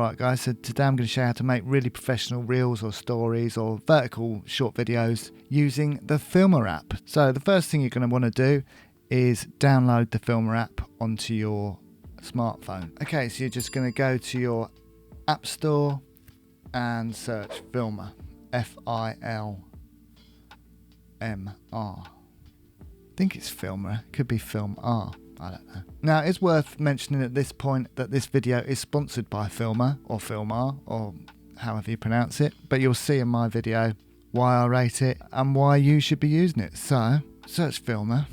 Alright guys, so today I'm going to show you how to make really professional reels or stories or vertical short videos using the Filmr app. So the first thing you're going to want to do is download the Filmr app onto your smartphone. Okay, so you're just going to go to your App Store and search Filmr, F-I-L-M-R. I think it's Filmr, it could be Filmr. I don't know. Now, it's worth mentioning at this point that this video is sponsored by Filmr or Filmr or however you pronounce it, but you'll see in my video why I rate it and why you should be using it. So, search Filmr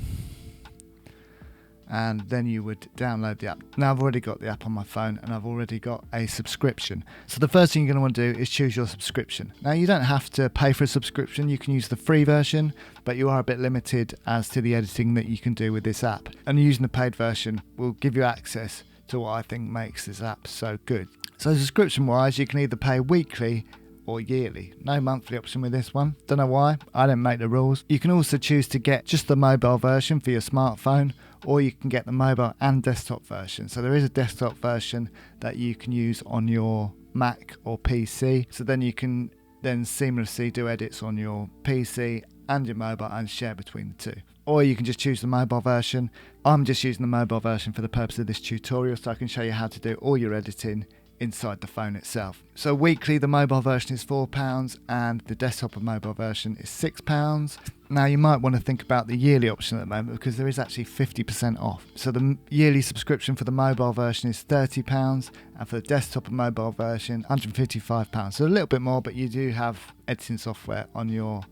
and then you would download the app. Now, I've already got the app on my phone and I've already got a subscription. So the first thing you're going to want to do is choose your subscription. Now, you don't have to pay for a subscription. You can use the free version, but you are a bit limited as to the editing that you can do with this app. And using the paid version will give you access to what I think makes this app so good. So subscription wise, you can either pay weekly or yearly. No monthly option with this one. Don't know why. I didn't make the rules. You can also choose to get just the mobile version for your smartphone, or you can get the mobile and desktop version. So there is a desktop version that you can use on your Mac or PC. So then you can then seamlessly do edits on your PC and your mobile and share between the two. Or you can just choose the mobile version. I'm just using the mobile version for the purpose of this tutorial, so I can show you how to do all your editing inside the phone itself. So weekly, the mobile version is £4 and the desktop and mobile version is £6. Now you might want to think about the yearly option at the moment because there is actually 50% off. So the yearly subscription for the mobile version is £30 and for the desktop and mobile version £155. So a little bit more, but you do have editing software on your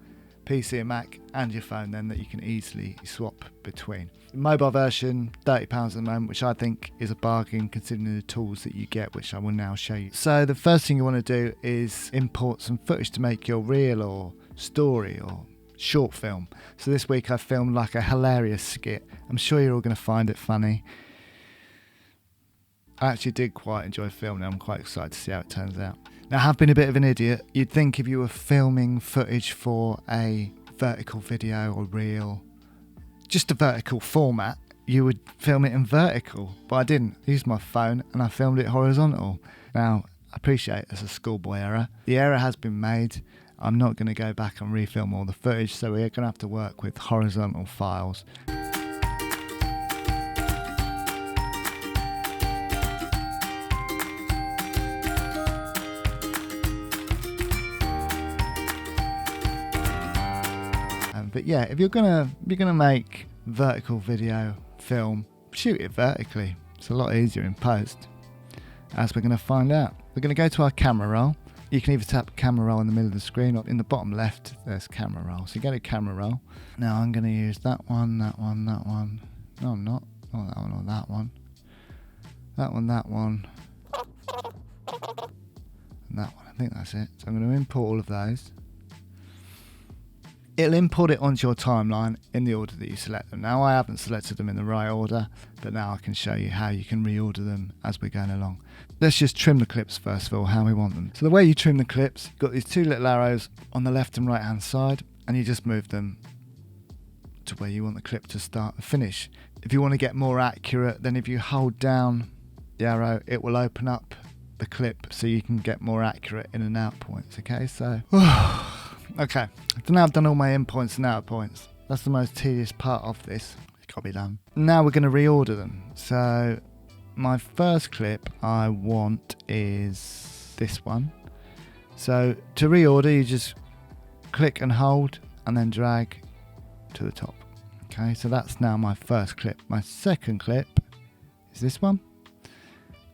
PC and Mac and your phone then that you can easily swap between. The mobile version, £30 at the moment, which I think is a bargain considering the tools that you get, which I will now show you. So the first thing you want to do is import some footage to make your reel or story or short film. So this week I filmed like a hilarious skit. I'm sure you're all going to find it funny. I actually did quite enjoy filming. I'm quite excited to see how it turns out. Now, I have been a bit of an idiot. You'd think if you were filming footage for a vertical video or reel, just a vertical format, you would film it in vertical, but I didn't. I used my phone and I filmed it horizontal. Now, I appreciate it's a schoolboy error. The error has been made. I'm not going to go back and refilm all the footage, so we're going to have to work with horizontal files. But yeah, if you're gonna make vertical video film, shoot it vertically. It's a lot easier in post, as we're gonna find out. We're gonna go to our camera roll. You can either tap camera roll in the middle of the screen or in the bottom left, there's camera roll. So you go to camera roll. Now I'm gonna use that one, that one, that one. No, I'm not. Not that one or that one. That one, that one. And that one. I think that's it. So I'm gonna import all of those. It'll import it onto your timeline in the order that you select them. Now I haven't selected them in the right order, but now I can show you how you can reorder them as we're going along. Let's just trim the clips first of all, how we want them. So the way you trim the clips, you've got these two little arrows on the left and right hand side, and you just move them to where you want the clip to start and finish. If you want to get more accurate, then if you hold down the arrow, it will open up the clip so you can get more accurate in and out points. Okay, so okay, so now I've done all my in points and out points. That's the most tedious part of this. It's got to be done. Now we're going to reorder them. So my first clip I want is this one. So to reorder, you just click and hold and then drag to the top. Okay, so that's now my first clip. My second clip is this one.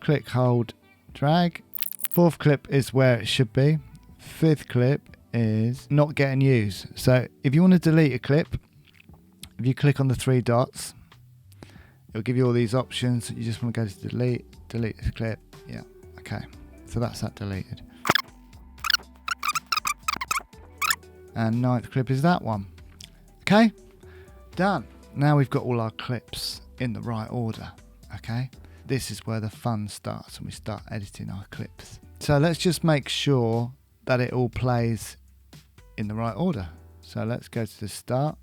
Click, hold, drag. Fourth clip is where it should be. Fifth clip is not getting used. So if you want to delete a clip, if you click on the three dots, it'll give you all these options. You just want to go to delete this clip. Yeah, okay. So that's that deleted. And ninth clip is that one. Okay, done. Now we've got all our clips in the right order. Okay, this is where the fun starts when we start editing our clips. So let's just make sure that it all plays in the right order. So let's go to the start.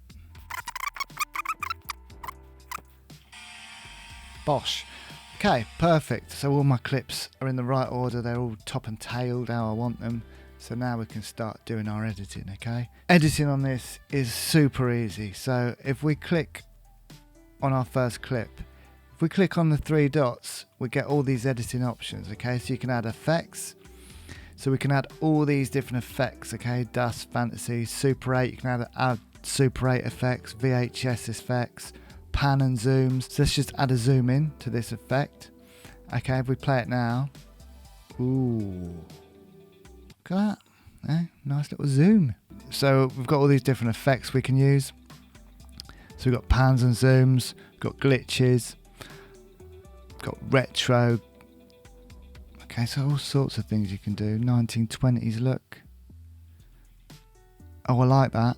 Bosh. Okay, perfect. So all my clips are in the right order. They're all top and tailed how I want them. So now we can start doing our editing, okay? Editing on this is super easy. So if we click on our first clip, if we click on the three dots, we get all these editing options, okay? So you can add effects. So we can add all these different effects, okay? Dust, fantasy, Super 8. You can add Super 8 effects, VHS effects, pan and zooms. So let's just add a zoom in to this effect. Okay, if we play it now. Ooh. Look at that. Eh? Nice little zoom. So we've got all these different effects we can use. So we've got pans and zooms, got glitches, got retro. Okay, so all sorts of things you can do. 1920s look. Oh, I like that.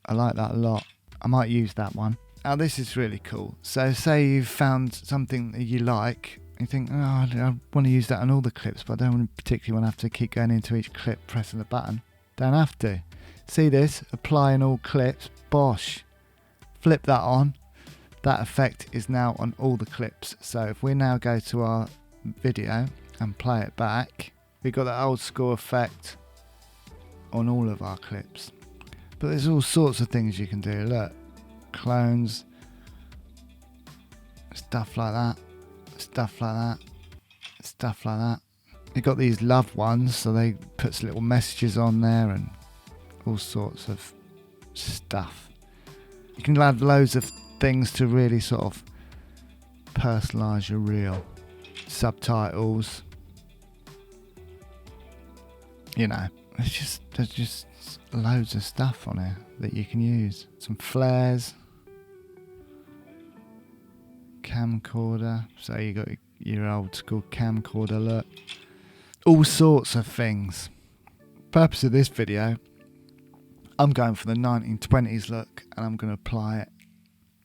I like that a lot. I might use that one. Now this is really cool. So say you've found something that you like. You think, oh, I want to use that on all the clips, but I don't particularly want to have to keep going into each clip, pressing the button. Don't have to. See this? Apply in all clips. Bosh. Flip that on. That effect is now on all the clips. So if we now go to our video and play it back, we've got that old school effect on all of our clips. But there's all sorts of things you can do. Look, clones, stuff like that, stuff like that, stuff like that. You've got these loved ones, so they put little messages on there and all sorts of stuff. You can add loads of things to really sort of personalise your reel. Subtitles, you know, there's just loads of stuff on here that you can use. Some flares, camcorder, so you got your old school camcorder look, all sorts of things. Purpose of this video, I'm going for the 1920s look and I'm going to apply it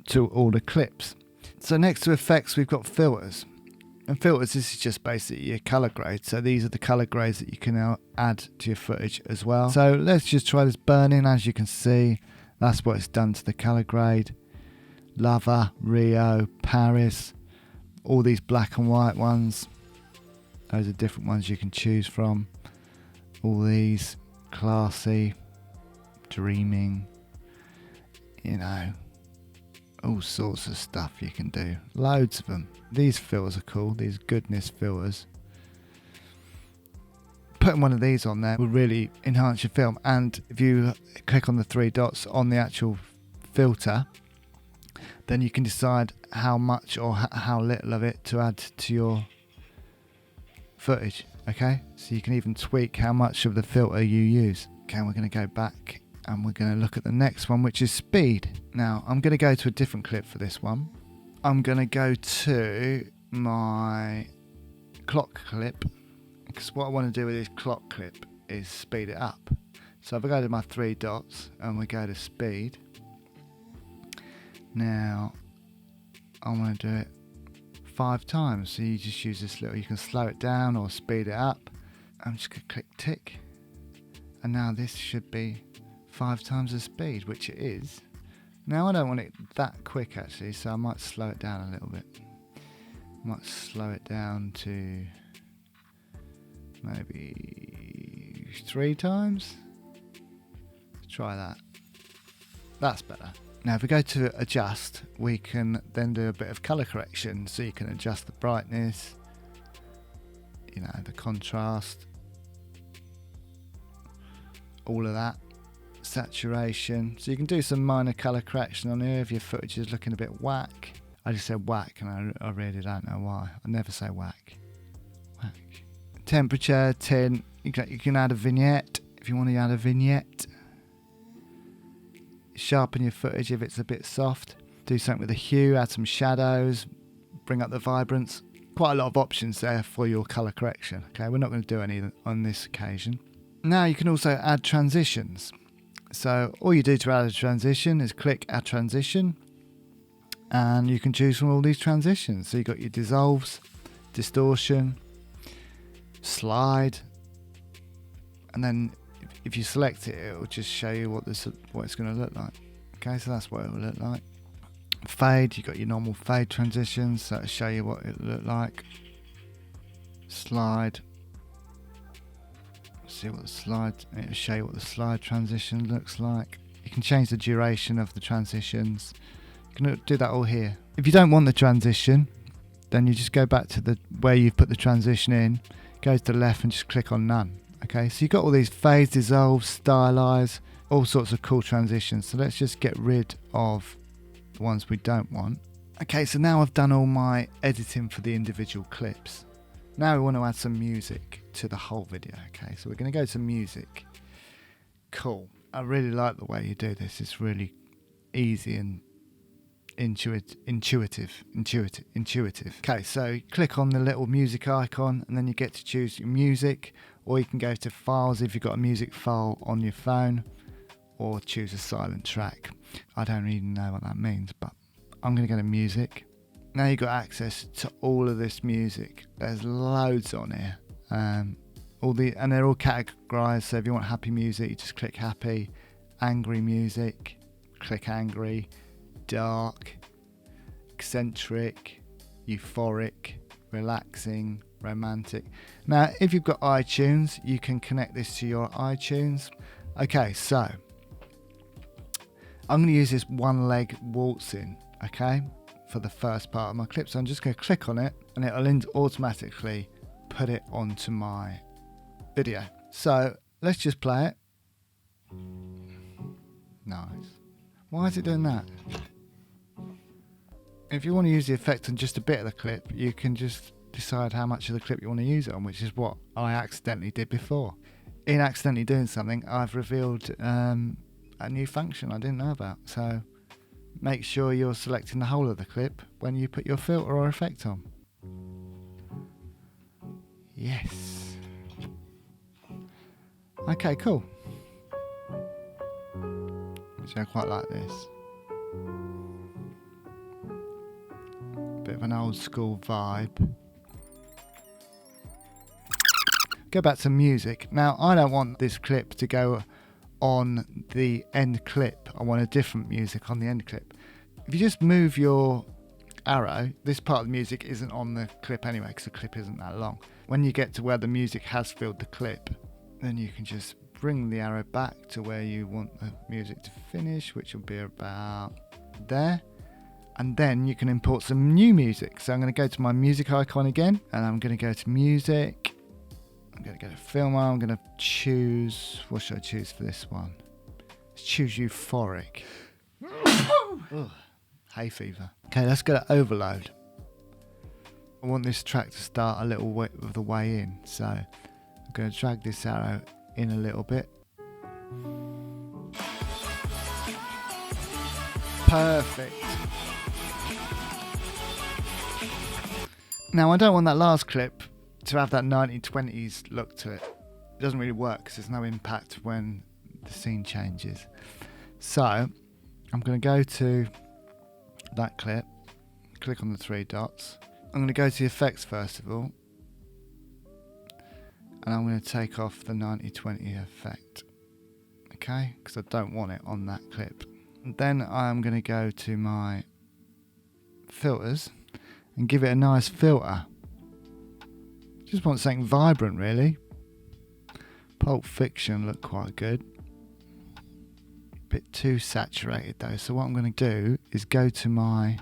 to all the clips. So next to effects we've got filters. And filters, this is just basically your colour grade. So these are the colour grades that you can now add to your footage as well. So let's just try this burning. As you can see, that's what it's done to the colour grade. Lava, Rio, Paris, all these black and white ones. Those are different ones you can choose from. All these, classy, dreaming, you know, all sorts of stuff you can do. Loads of them. These filters are cool, these goodness filters. Putting one of these on there will really enhance your film. And if you click on the three dots on the actual filter, then you can decide how much or how little of it to add to your footage. Okay, so you can even tweak how much of the filter you use. Okay, we're going to go back and we're going to look at the next one, which is speed. Now I'm going to go to a different clip for this one. I'm going to go to my clock clip, because what I want to do with this clock clip is speed it up. So if I go to my three dots and we go to speed, now I want to do it 5 times. So you just use this little, you can slow it down or speed it up. I'm just going to click tick, and now this should be 5 times the speed, which it is. Now I don't want it that quick actually, so I might slow it down a little bit. Might slow it down to maybe 3 times. Let's try that. That's better. Now if we go to adjust, we can then do a bit of colour correction. So you can adjust the brightness, you know, the contrast, all of that. Saturation, so you can do some minor colour correction on here if your footage is looking a bit whack. I just said whack and I really don't know why. I never say whack. Whack. Temperature, tint, you can add a vignette if you want to add a vignette. Sharpen your footage if it's a bit soft. Do something with the hue, add some shadows, bring up the vibrance. Quite a lot of options there for your colour correction. Okay, we're not going to do any on this occasion. Now you can also add transitions. So all you do to add a transition is click add transition, and you can choose from all these transitions. So you've got your dissolves, distortion, slide, and then if you select it, it will just show you what it's going to look like. Okay, so that's what it will look like. Fade, you've got your normal fade transitions, so it'll show you what it looked like. Slide, see what the slide, it'll show you what the slide transition looks like. You can change the duration of the transitions. You can do that all here. If you don't want the transition, then you just go back to the where you've put the transition in, go to the left and just click on none. Okay, so you've got all these fades, dissolve, stylize, all sorts of cool transitions. So let's just get rid of the ones we don't want. Okay, so now I've done all my editing for the individual clips. Now we want to add some music to the whole video. Okay, so we're going to go to music. Cool. I really like the way you do this. It's really easy and intuitive. Okay, so click on the little music icon and then you get to choose your music, or you can go to files if you've got a music file on your phone, or choose a silent track. I don't even know what that means, but I'm going to go to music. Now you've got access to all of this music. There's loads on here. And they're all categorized. So if you want happy music, you just click happy. Angry music, click angry. Dark, eccentric, euphoric, relaxing, romantic. Now, if you've got iTunes, you can connect this to your iTunes. Okay, so I'm going to use this one leg waltzing, okay, for the first part of my clip. So I'm just going to click on it and it'll automatically put it onto my video. So let's just play it. Nice. Why is it doing that? If you want to use the effect on just a bit of the clip, you can just decide how much of the clip you want to use it on, which is what I accidentally did before. In accidentally doing something, I've revealed a new function I didn't know about. So make sure you're selecting the whole of the clip when you put your filter or effect on. Yes. Okay, cool. So I quite like this. Bit of an old school vibe. Go back to music. Now I don't want this clip to go on the end clip. I want a different music on the end clip. If you just move your arrow, this part of the music isn't on the clip anyway because the clip isn't that long. When you get to where the music has filled the clip, then you can just bring the arrow back to where you want the music to finish, which will be about there. And then you can import some new music. So I'm going to go to my music icon again, and I'm going to go to music. I'm going to go to Filmr. I'm going to choose, what should I choose for this one? Let's choose euphoric. Ugh, hay fever. Okay, let's go to overload. I want this track to start a little bit of the way in. So I'm going to drag this arrow in a little bit. Perfect. Now I don't want that last clip to have that 1920s look to it. It doesn't really work because there's no impact when the scene changes. So I'm going to go to that clip, click on the three dots. I'm going to go to the effects first of all, and I'm going to take off the 1920 effect, okay, because I don't want it on that clip. And then I'm going to go to my filters and give it a nice filter. Just want something vibrant really. Pulp Fiction looked quite good. Bit too saturated though, so what I'm going to do is go to my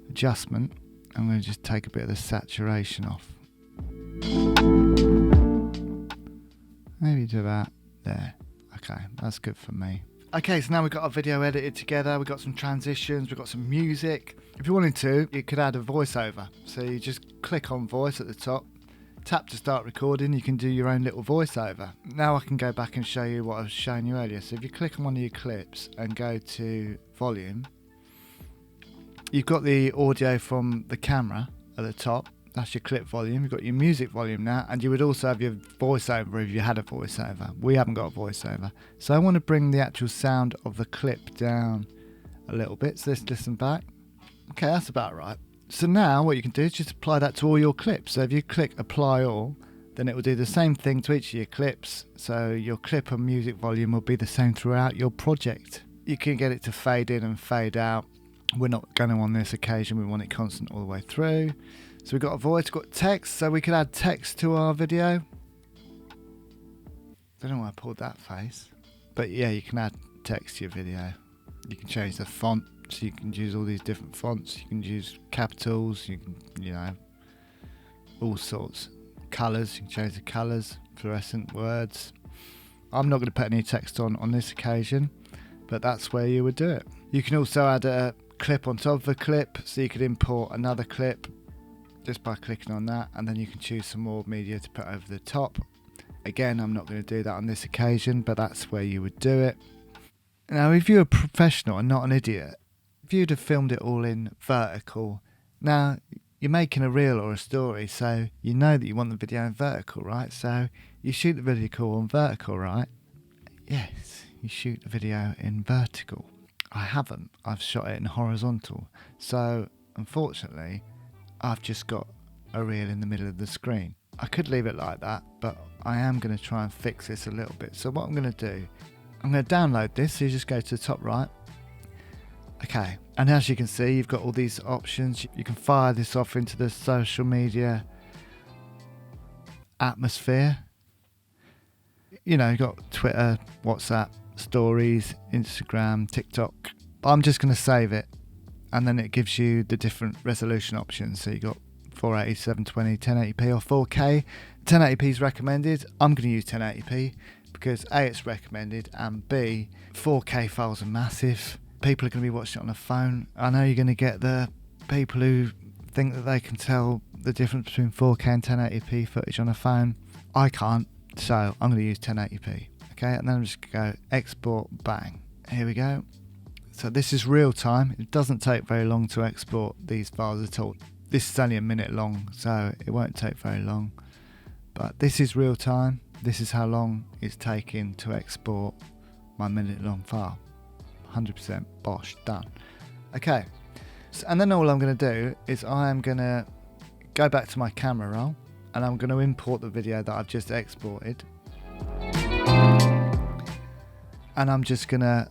adjustment. I'm going to just take a bit of the saturation off. Maybe to about there. Okay, that's good for me. Okay, so now we've got our video edited together, we've got some transitions, we've got some music. If you wanted to, you could add a voiceover. So you just click on voice at the top, tap to start recording, you can do your own little voiceover. Now I can go back and show you what I was showing you earlier. So if you click on one of your clips and go to volume, you've got the audio from the camera at the top. That's your clip volume. You've got your music volume now, and you would also have your voiceover if you had a voiceover. We haven't got a voiceover. So I want to bring the actual sound of the clip down a little bit. So let's listen back. Okay, that's about right. So now what you can do is just apply that to all your clips. So if you click apply all, then it will do the same thing to each of your clips. So your clip and music volume will be the same throughout your project. You can get it to fade in and fade out. We're not going to on this occasion. We want it constant all the way through. So we've got a voice, we've got text. So we could add text to our video. Don't know why I pulled that face. But yeah, you can add text to your video. You can change the font. So you can use all these different fonts. You can use capitals. You can, all sorts. Colours. You can change the colours. Fluorescent words. I'm not going to put any text on this occasion. But that's where you would do it. You can also add a clip on top of a clip, so you could import another clip just by clicking on that, and then you can choose some more media to put over the top. Again, I'm not going to do that on this occasion, but that's where you would do it. Now, if you're a professional and not an idiot, if you'd have filmed it all in vertical, now you're making a reel or a story, so you know that you want the video in vertical, right? So you shoot the video on vertical, right? Yes, you shoot the video in vertical. I haven't. I've shot it in horizontal. So, unfortunately, I've just got a reel in the middle of the screen. I could leave it like that, but I am going to try and fix this a little bit. So what I'm going to do, I'm going to download this. So you just go to the top right. Okay, and as you can see, you've got all these options. You can fire this off into the social media atmosphere. You've got Twitter, WhatsApp, Stories, Instagram, TikTok. But I'm just going to save it, and then it gives you the different resolution options. So you got 480, 720, 1080p or 4K. 1080p is recommended. I'm going to use 1080p because A, it's recommended, and B, 4K files are massive. People are going to be watching it on a phone. I know you're going to get the people who think that they can tell the difference between 4K and 1080p footage on a phone. I can't, so I'm going to use 1080p. Okay, and then I'm just going to go export, bang. Here we go. So this is real time. It doesn't take very long to export these files at all. This is only a minute long, so it won't take very long. But this is real time. This is how long it's taking to export my minute long file. 100% bosh, done. Okay, so, and then all I'm going to do is I am going to go back to my camera roll, and I'm going to import the video that I've just exported. And I'm just going to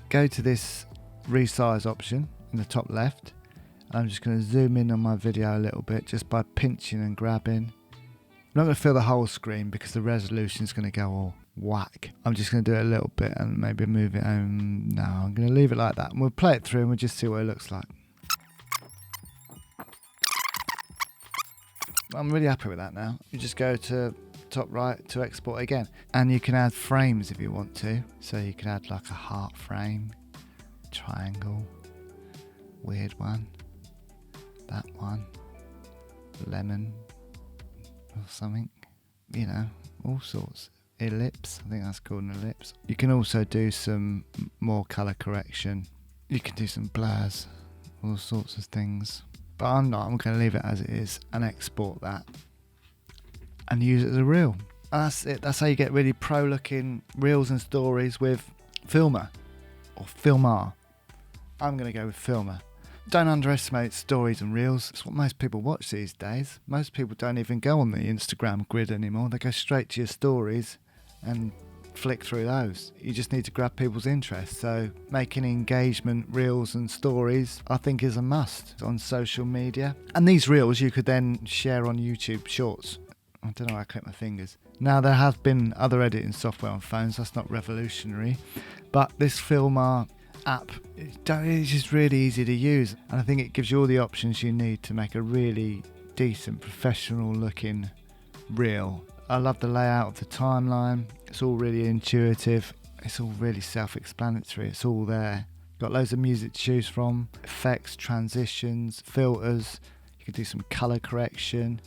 go to this resize option in the top left. And I'm just going to zoom in on my video a little bit just by pinching and grabbing. I'm not going to fill the whole screen because the resolution is going to go all whack. I'm just going to do it a little bit and maybe move it. No, I'm going to leave it like that. And we'll play it through and we'll just see what it looks like. I'm really happy with that now. You just go to top right to export again, and you can add frames if you want to. So you can add like a heart frame, triangle, weird one, that one, lemon or something, all sorts. Ellipse, I think that's called an ellipse. You can also do some more color correction. You can do some blurs, all sorts of things. But I'm going to leave it as it is and export that and use it as a reel. And that's it. That's how you get really pro looking reels and stories with Filmr or Filmr. I'm going to go with Filmr. Don't underestimate stories and reels. It's what most people watch these days. Most people don't even go on the Instagram grid anymore. They go straight to your stories and flick through those. You just need to grab people's interest. So making engagement reels and stories, I think, is a must on social media. And these reels you could then share on YouTube Shorts. I don't know why I click my fingers. Now, there have been other editing software on phones. That's not revolutionary. But this Filmr app, it's just really easy to use. And I think it gives you all the options you need to make a really decent, professional looking reel. I love the layout of the timeline. It's all really intuitive. It's all really self-explanatory. It's all there. Got loads of music to choose from. Effects, transitions, filters. You can do some color correction.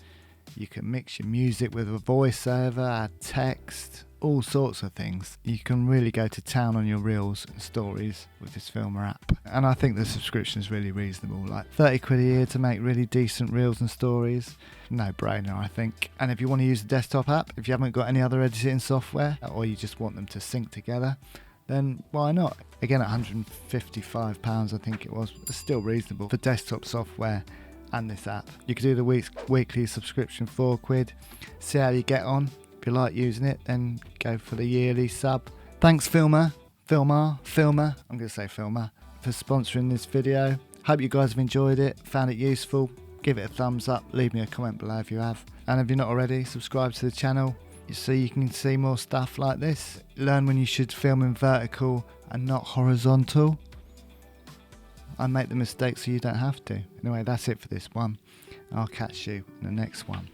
You can mix your music with a voiceover, add text, all sorts of things. You can really go to town on your reels and stories with this Filmr app. And I think the subscription is really reasonable, like 30 quid a year to make really decent reels and stories. No brainer, I think. And if you want to use the desktop app, if you haven't got any other editing software, or you just want them to sync together, then why not? Again, at £155, I think it was. It's still reasonable for desktop software and this app. You could do the weekly subscription, 4 quid. See how you get on. If you like using it, then go for the yearly sub. Thanks, Filmr. Filmr, I'm going to say Filmr, for sponsoring this video. Hope you guys have enjoyed it, found it useful. Give it a thumbs up, leave me a comment below if you have. And if you're not already, subscribe to the channel so you can see more stuff like this. Learn when you should film in vertical and not horizontal. I make the mistake so you don't have to. Anyway, that's it for this one. I'll catch you in the next one.